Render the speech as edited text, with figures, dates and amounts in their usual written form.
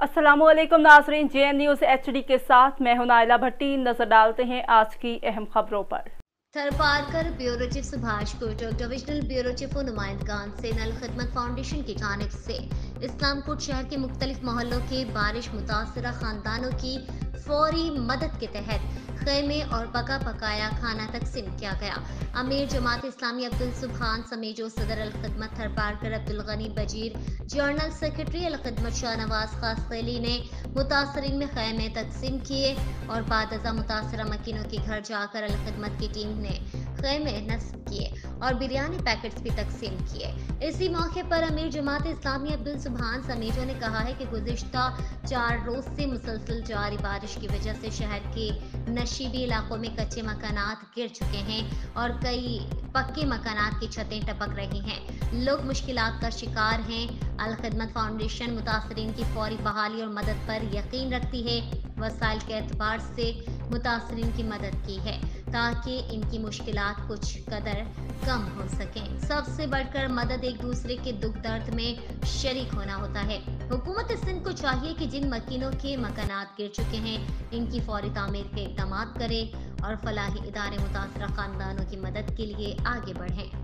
अस्सलामुअलैकुम नाजरीन, JN news HD के साथ मैं हूं नाइला भट्टी। नजर डालते हैं आज की अहम खबरों पर। Tharparkar bureau chief Subhash Kotak, divisional bureau chief और नुमाइंदगान से अल खिदमत फाउंडेशन की जानिब से इस्लामकोट शहर के मुख्तलिफ मोहल्लों के बारिश मुतासरा खानदानों की फौरी मदद के तहत खैमे और पका पकाया खाना तकसीम किया गया। अमीर जमात इस्लामी अब्दुल सुभान समेजो, सदर अल खिदमत थरपारकर अब्दुल गनी बजीर, जनरल सेक्रेटरी अल खिदमत शाहनवाज खास खैली ने मुतासरीन में खैमे तकसीम किए और बाद अज़ा मुतासरा मकीनों के घर जाकर अल खिदमत की टीम ने खैमे नस्ब किए और बिरयानी पैकेट्स भी तकसीम किए। इसी मौके पर अमीर जमात इस्लामी अब्दुल सुभान समेजो ने कहा है कि गुज़िश्ता 4 रोज से मुसलसल जारी बारिश की वजह से शहर के नशीबी इलाकों में कच्चे मकानात गिर चुके हैं और कई पक्के मकानात की छतें टपक रही हैं। लोग मुश्किलात का शिकार हैं। अल खिदमत फाउंडेशन मुतासरीन की फौरी बहाली और मदद पर यकीन रखती है। वसाइल के एतबार से मुतासरीन की मदद की है ताकि इनकी मुश्किलात कुछ कदर कम हो सकें। सबसे बढ़कर मदद एक दूसरे के दुख दर्द में शरीक होना होता है। हुकूमत सिंध को चाहिए कि जिन मकीनों के मकानात गिर चुके हैं इनकी फौरी तामीर के इक़दामात करे और फलाही इदारे मुतासरा खानदानों की मदद के लिए आगे बढ़ें।